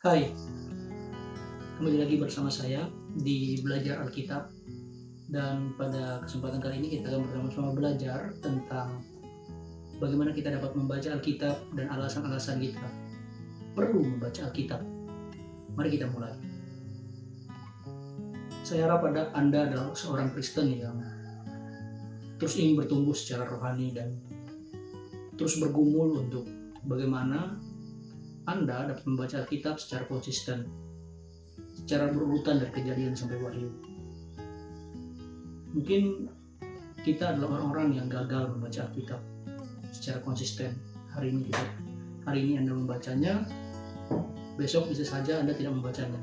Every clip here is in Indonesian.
Hai, kembali lagi bersama saya di Belajar Alkitab. Dan pada kesempatan kali ini kita akan bersama-sama belajar tentang bagaimana kita dapat membaca Alkitab dan alasan-alasan kita perlu membaca Alkitab. Mari kita mulai. Saya harap Anda adalah seorang Kristen yang terus ingin bertumbuh secara rohani dan terus bergumul untuk bagaimana Anda dapat membaca Alkitab secara konsisten, secara berurutan dari Kejadian sampai Wahyu. Mungkin kita adalah orang-orang yang gagal membaca Alkitab secara konsisten. Hari ini Anda membacanya, besok bisa saja Anda tidak membacanya,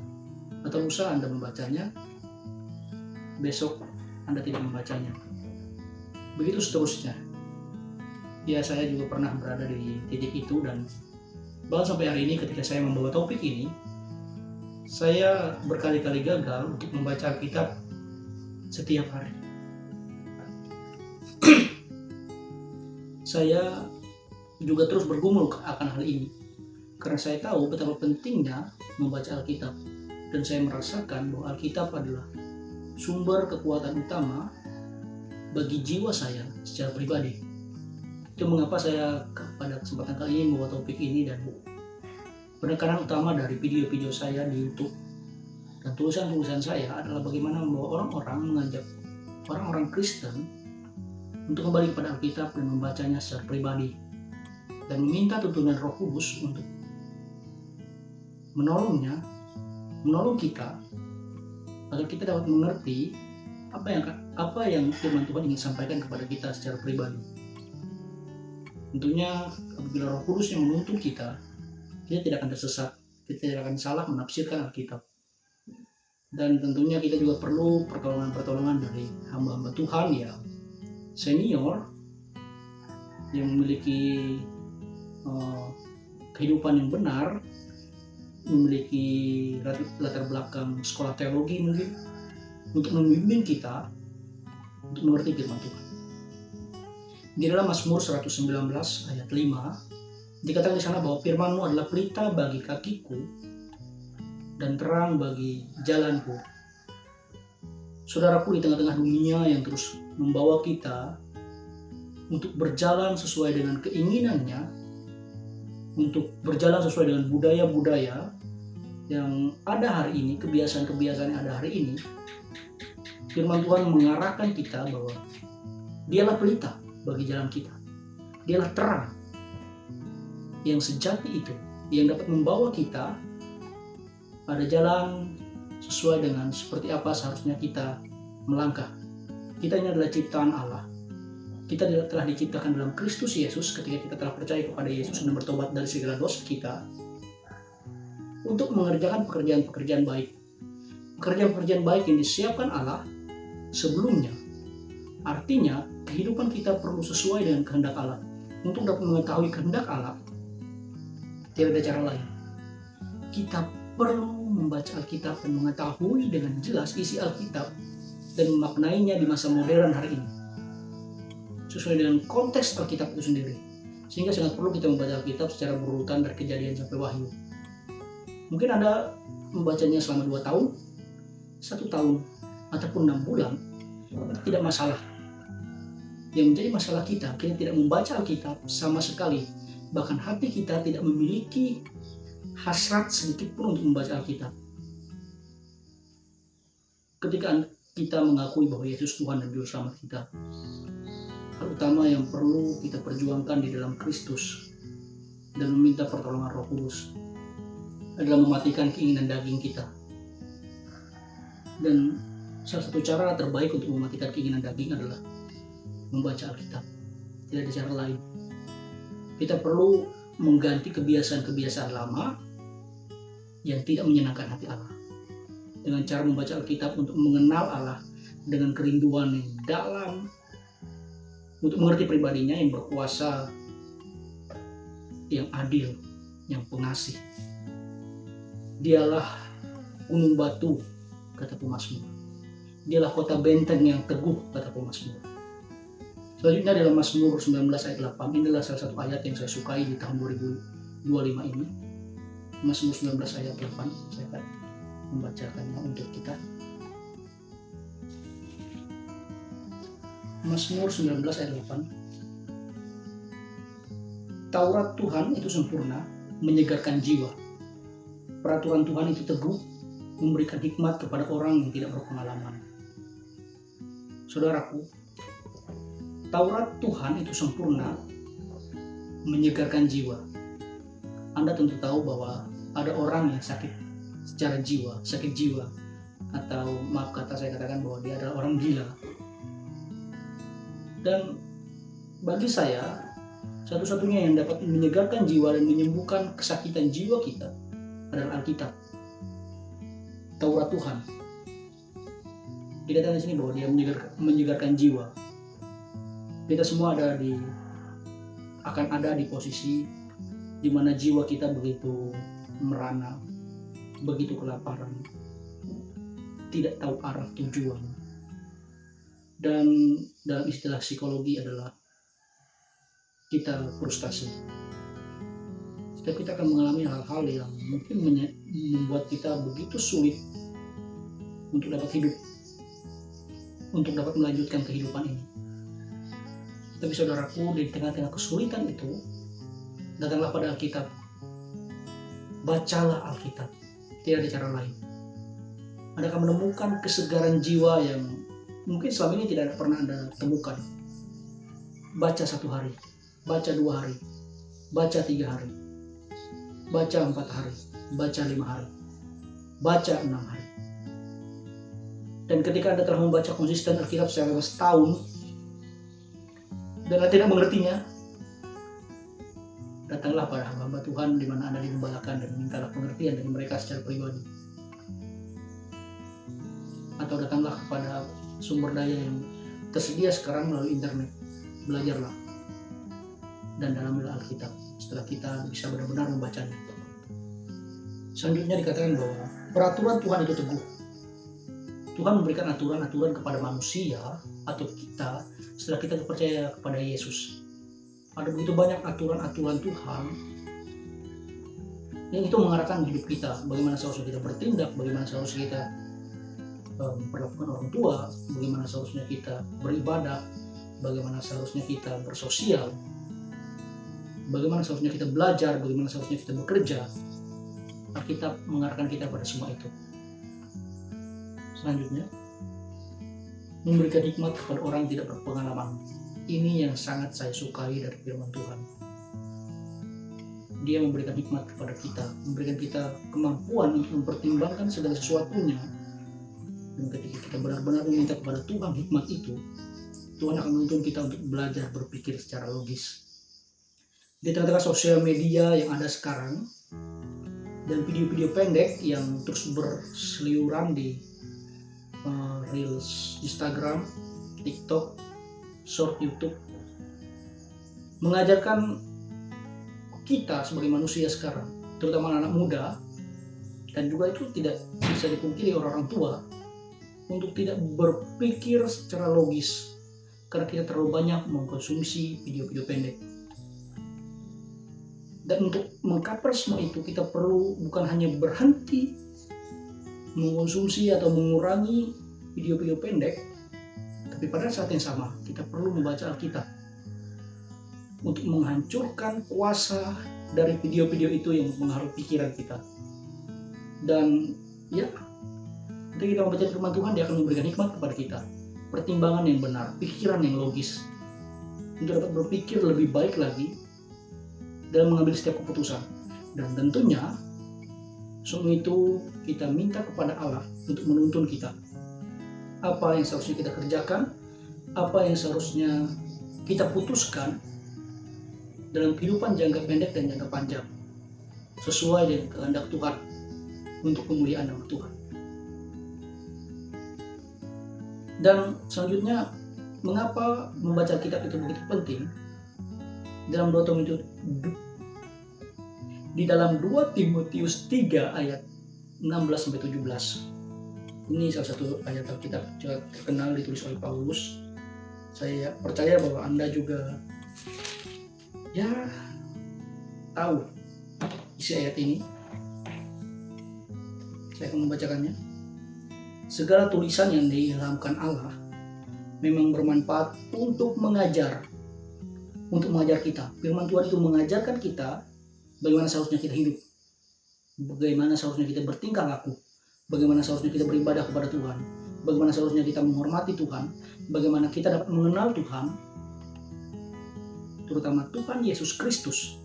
atau lusa Anda membacanya, besok Anda tidak membacanya. Begitu seterusnya. Ya, saya juga pernah berada di titik itu, dan bahkan sampai hari ini ketika saya membawa topik ini, saya berkali-kali gagal untuk membaca Alkitab setiap hari. Saya juga terus bergumul akan hal ini, karena saya tahu betapa pentingnya membaca Alkitab, dan saya merasakan bahwa Alkitab adalah sumber kekuatan utama bagi jiwa saya secara pribadi. Itu mengapa saya pada kesempatan kali ini membawa topik ini, dan penekanan utama dari video-video saya di YouTube dan tulisan-tulisan saya adalah bagaimana membawa mengajak orang-orang Kristen untuk kembali kepada Alkitab dan membacanya secara pribadi, dan meminta tuntunan Roh Kudus untuk menolong kita agar kita dapat mengerti apa yang firman Tuhan ingin sampaikan kepada kita secara pribadi. Tentunya apabila Roh Kudus yang menuntun kita tidak akan tersesat, kita tidak akan salah menafsirkan Alkitab. Dan tentunya kita juga perlu pertolongan dari hamba-hamba Tuhan yang senior, yang memiliki kehidupan yang benar, memiliki latar belakang sekolah teologi mungkin, untuk membimbing kita untuk mengerti firman Tuhan. Di dalam Mazmur 119 ayat 5 dikatakan di sana bahwa firman-Mu adalah pelita bagi kakiku dan terang bagi jalanku. Saudaraku, di tengah-tengah dunia yang terus membawa kita untuk berjalan sesuai dengan keinginannya, untuk berjalan sesuai dengan budaya-budaya yang ada hari ini, kebiasaan-kebiasaan yang ada hari ini, firman Tuhan mengarahkan kita bahwa Dialah pelita bagi jalan kita. Dialah terang yang sejati itu, yang dapat membawa kita pada jalan sesuai dengan seperti apa seharusnya kita melangkah. Kita ini adalah ciptaan Allah. Kita telah diciptakan dalam Kristus Yesus ketika kita telah percaya kepada Yesus dan bertobat dari segala dosa kita, untuk mengerjakan pekerjaan-pekerjaan baik. Pekerjaan-pekerjaan baik yang disiapkan Allah sebelumnya. Artinya, kehidupan kita perlu sesuai dengan kehendak Allah. Untuk dapat mengetahui kehendak Allah, tidak ada cara lain. Kita perlu membaca Alkitab dan mengetahui dengan jelas isi Alkitab dan memaknainya di masa modern hari ini, sesuai dengan konteks Alkitab itu sendiri. Sehingga sangat perlu kita membaca Alkitab secara berurutan dari Kejadian sampai Wahyu. Mungkin Anda membacanya selama 2 tahun, 1 tahun, ataupun 6 bulan, tidak masalah. Yang menjadi masalah kita tidak membaca Alkitab sama sekali. Bahkan hati kita tidak memiliki hasrat sedikit pun untuk membaca Alkitab. Ketika kita mengakui bahwa Yesus Tuhan dan Juru Selamat kita, hal utama yang perlu kita perjuangkan di dalam Kristus dan meminta pertolongan Roh Kudus adalah mematikan keinginan daging kita. Dan salah satu cara terbaik untuk mematikan keinginan daging adalah membaca Alkitab. Tidak ada cara lain. Kita perlu mengganti kebiasaan-kebiasaan lama yang tidak menyenangkan hati Allah dengan cara membaca Alkitab untuk mengenal Allah dengan kerinduan yang dalam, untuk mengerti pribadinya yang berkuasa, yang adil, yang pengasih. Dialah gunung batu, kata pemazmur. Dialah kota benteng yang teguh, kata pemazmur. Selanjutnya dalam Mazmur 19 ayat 8, inilah salah satu ayat yang saya sukai di tahun 2025 ini. Mazmur 19 ayat 8. Saya akan membacakannya untuk kita. Mazmur 19 ayat 8. Taurat Tuhan itu sempurna, menyegarkan jiwa. Peraturan Tuhan itu teguh, memberikan hikmat kepada orang yang tidak berpengalaman. Saudaraku, Taurat Tuhan itu sempurna, menyegarkan jiwa. Anda tentu tahu bahwa ada orang yang sakit secara jiwa, sakit jiwa, atau maaf kata saya katakan bahwa dia adalah orang gila. Dan bagi saya, satu-satunya yang dapat menyegarkan jiwa dan menyembuhkan kesakitan jiwa kita adalah Alkitab, Taurat Tuhan. Dikatakan di sini bahwa dia menyegarkan jiwa. Kita semua akan ada di posisi di mana jiwa kita begitu merana, begitu kelaparan, tidak tahu arah tujuan. Dan dalam istilah psikologi adalah kita frustasi. Setiap kita akan mengalami hal-hal yang mungkin membuat kita begitu sulit untuk dapat hidup, untuk dapat melanjutkan kehidupan ini. Tapi saudaraku, di tengah-tengah kesulitan itu, datanglah pada Alkitab. Bacalah Alkitab, tidak ada cara lain. Anda akan menemukan kesegaran jiwa yang mungkin selama ini tidak pernah Anda temukan. Baca 1 hari, baca 2 hari, baca 3 hari, baca 4 hari, baca 5 hari, baca 6 hari. Dan ketika Anda telah membaca konsisten Alkitab selama setahun, dan Anda tidak mengertinya, datanglah pada hamba Tuhan di mana Anda digembalakan dan mintalah pengertian dari mereka secara pribadi. Atau datanglah kepada sumber daya yang tersedia sekarang melalui internet. Belajarlah dan dalamilah Alkitab setelah kita bisa benar-benar membacanya. Selanjutnya dikatakan bahwa peraturan Tuhan itu teguh. Tuhan memberikan aturan-aturan kepada manusia atau kita setelah kita percaya kepada Yesus. Ada begitu banyak aturan-aturan Tuhan yang itu mengarahkan hidup kita. Bagaimana seharusnya kita bertindak, bagaimana seharusnya kita memperlakukan orang tua, bagaimana seharusnya kita beribadah, bagaimana seharusnya kita bersosial, bagaimana seharusnya kita belajar, bagaimana seharusnya kita bekerja. Alkitab mengarahkan kita pada semua itu. Selanjutnya, memberikan hikmat kepada orang yang tidak berpengalaman. Ini yang sangat saya sukai dari firman Tuhan. Dia memberikan hikmat kepada kita, memberikan kita kemampuan untuk mempertimbangkan segala sesuatunya. Dan ketika kita benar-benar meminta kepada Tuhan hikmat itu, Tuhan akan menuntun kita untuk belajar berpikir secara logis. Di tengah-tengah sosial media yang ada sekarang, dan video-video pendek yang terus berseliweran di Reels Instagram, TikTok, Short YouTube, mengajarkan kita sebagai manusia sekarang, terutama anak muda, dan juga itu tidak bisa dipungkiri orang-orang tua, untuk tidak berpikir secara logis, karena kita terlalu banyak mengkonsumsi video-video pendek. Dan untuk mengcover semua itu, kita perlu bukan hanya berhenti mengkonsumsi atau mengurangi video-video pendek, tapi pada saat yang sama kita perlu membaca Alkitab untuk menghancurkan kuasa dari video-video itu yang mengharu pikiran kita. Dan ya, ketika kita membaca firman Tuhan, dia akan memberikan hikmat kepada kita, pertimbangan yang benar, pikiran yang logis, untuk dapat berpikir lebih baik lagi dalam mengambil setiap keputusan. Dan tentunya semua itu kita minta kepada Allah untuk menuntun kita. Apa yang seharusnya kita kerjakan, apa yang seharusnya kita putuskan dalam kehidupan jangka pendek dan jangka panjang, sesuai dengan kehendak Tuhan untuk kemuliaan nama Tuhan. Dan selanjutnya, mengapa membaca kitab itu begitu penting? Dalam 2 Timotius 3 ayat 16-17. Ini salah satu ayat Alkitab terkenal ditulis oleh Paulus. Saya percaya bahwa Anda juga tahu isi ayat ini. Saya akan membacakannya. Segala tulisan yang diilhamkan Allah memang bermanfaat untuk mengajar kita. Firman Tuhan itu mengajarkan kita bagaimana seharusnya kita hidup, bagaimana seharusnya kita bertingkah laku, bagaimana seharusnya kita beribadah kepada Tuhan, bagaimana seharusnya kita menghormati Tuhan, bagaimana kita dapat mengenal Tuhan, terutama Tuhan Yesus Kristus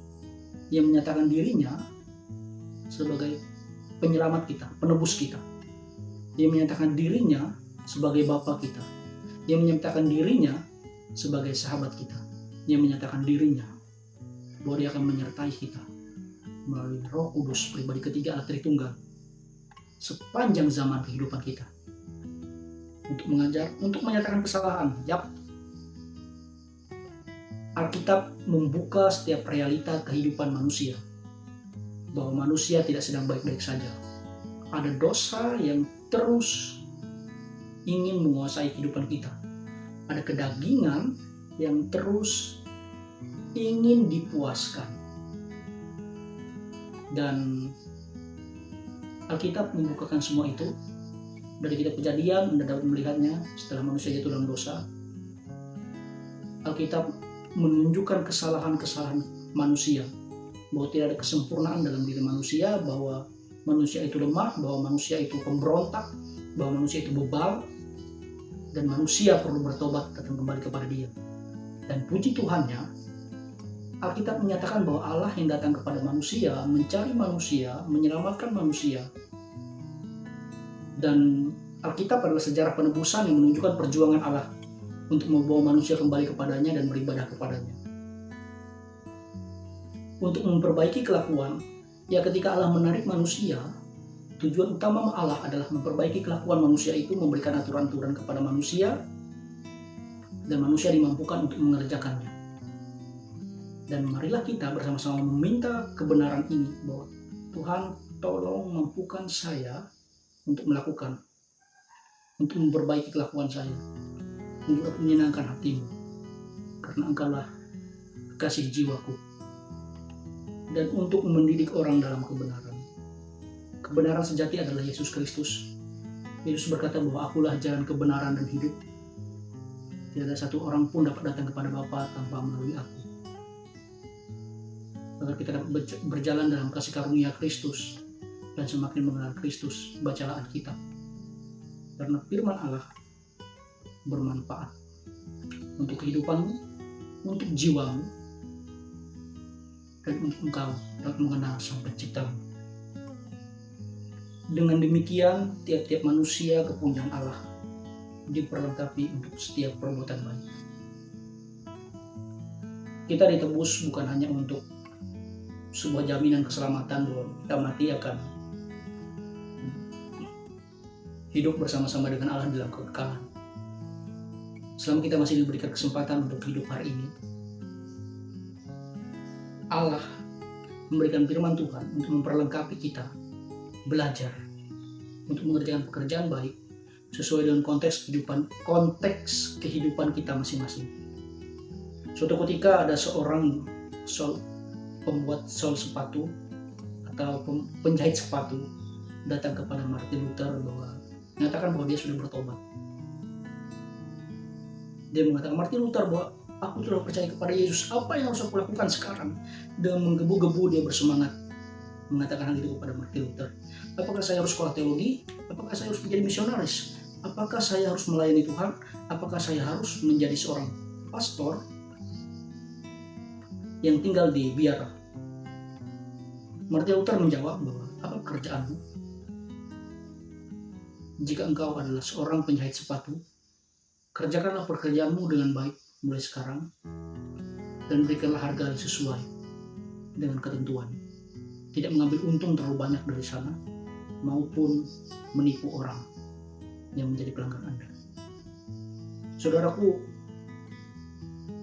yang menyatakan dirinya sebagai penyelamat kita, penebus kita. Dia menyatakan dirinya sebagai Bapa kita. Dia menyatakan dirinya sebagai sahabat kita. Dia menyatakan dirinya bahwa dia akan menyertai kita melalui Roh Kudus, pribadi ketiga Allah Tritunggal, sepanjang zaman kehidupan kita. Untuk mengajar, untuk menyatakan kesalahan. Yap. Alkitab membuka setiap realita kehidupan manusia, bahwa manusia tidak sedang baik-baik saja. Ada dosa yang terus ingin menguasai kehidupan kita. Ada kedagingan yang terus ingin dipuaskan. Dan Alkitab membukakan semua itu. Dari kitab Kejadian Anda dapat melihatnya setelah manusia jatuh dalam dosa. Alkitab menunjukkan kesalahan-kesalahan manusia, bahwa tidak ada kesempurnaan dalam diri manusia, bahwa manusia itu lemah, bahwa manusia itu pemberontak, bahwa manusia itu bebal, dan manusia perlu bertobat datang kembali kepada Dia. Dan puji Tuhannya, Alkitab menyatakan bahwa Allah yang datang kepada manusia, mencari manusia, menyelamatkan manusia. Dan Alkitab adalah sejarah penebusan yang menunjukkan perjuangan Allah untuk membawa manusia kembali kepadanya dan beribadah kepadanya. Untuk memperbaiki kelakuan, ya ketika Allah menarik manusia, tujuan utama Allah adalah memperbaiki kelakuan manusia itu, memberikan aturan-aturan kepada manusia, dan manusia dimampukan untuk mengerjakannya. Dan marilah kita bersama-sama meminta kebenaran ini, bahwa Tuhan tolong mampukan saya untuk melakukan, untuk memperbaiki kelakuan saya, untuk menyenangkan hatimu, karena Engkaulah kekasih jiwaku, dan untuk mendidik orang dalam kebenaran. Kebenaran sejati adalah Yesus Kristus. Yesus berkata bahwa akulah jalan kebenaran dan hidup. Tidak ada satu orang pun dapat datang kepada Bapa tanpa melalui aku. Agar kita dapat berjalan dalam kasih karunia Kristus dan semakin mengenal Kristus, bacalah Alkitab. Karena firman Allah bermanfaat untuk kehidupanmu, untuk jiwamu, dan untuk engkau dapat mengenal Sang Penciptamu. Dengan demikian, tiap-tiap manusia kepunyaan Allah diperlengkapi untuk setiap perbuatan baik. Kita ditebus bukan hanya untuk sebuah jaminan keselamatan bahwa kita mati akan hidup bersama-sama dengan Allah dalam kekekalan. Selama kita masih diberikan kesempatan untuk hidup hari ini, Allah memberikan firman Tuhan untuk memperlengkapi kita belajar untuk mengerjakan pekerjaan baik sesuai dengan konteks kehidupan kita masing-masing. Suatu ketika ada seorang pembuat sol sepatu atau penjahit sepatu datang kepada Martin Luther bahwa menyatakan bahwa dia sudah bertobat. Dia mengatakan, Martin Luther, bahwa aku telah percaya kepada Yesus, apa yang harus aku lakukan sekarang? Dengan menggebu-gebu dia bersemangat mengatakan hal itu kepada Martin Luther. Apakah saya harus sekolah teologi? Apakah saya harus menjadi misionaris? Apakah saya harus melayani Tuhan? Apakah saya harus menjadi seorang pastor yang tinggal di biara? Martin Luther menjawab bahwa, apa pekerjaanmu? Jika engkau adalah seorang penjahit sepatu, kerjakanlah pekerjaanmu dengan baik mulai sekarang, dan berikanlah harga yang sesuai dengan ketentuan. Tidak mengambil untung terlalu banyak dari sana, maupun menipu orang yang menjadi pelanggan Anda. Saudaraku,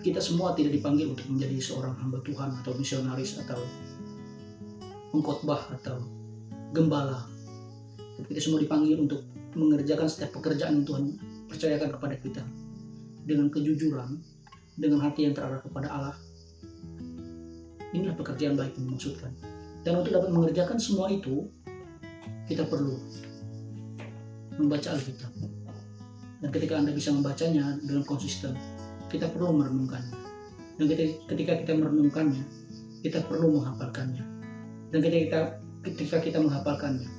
kita semua tidak dipanggil untuk menjadi seorang hamba Tuhan atau misionaris atau pengkhotbah atau gembala. Tapi kita semua dipanggil untuk mengerjakan setiap pekerjaan yang Tuhan percayakan kepada kita dengan kejujuran, dengan hati yang terarah kepada Allah. Inilah pekerjaan baik yang dimaksudkan. Dan untuk dapat mengerjakan semua itu, kita perlu membaca Alkitab. Dan ketika Anda bisa membacanya dengan konsisten, kita perlu merenungkannya. Dan ketika kita merenungkannya, kita perlu menghafalkannya. Dan ketika kita menghafalkannya,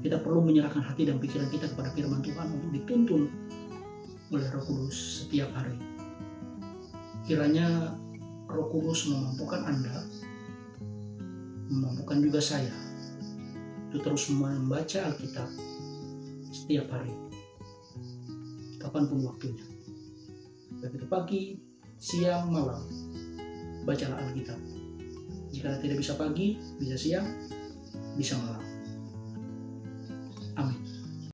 kita perlu menyerahkan hati dan pikiran kita kepada firman Tuhan untuk dituntun oleh Roh Kudus setiap hari. Kiranya Roh Kudus memampukan Anda, memampukan juga saya, untuk terus membaca Alkitab setiap hari, kapanpun waktunya. Baik itu pagi, siang, malam, bacalah Alkitab. Jika tidak bisa pagi, bisa siang, bisa malam.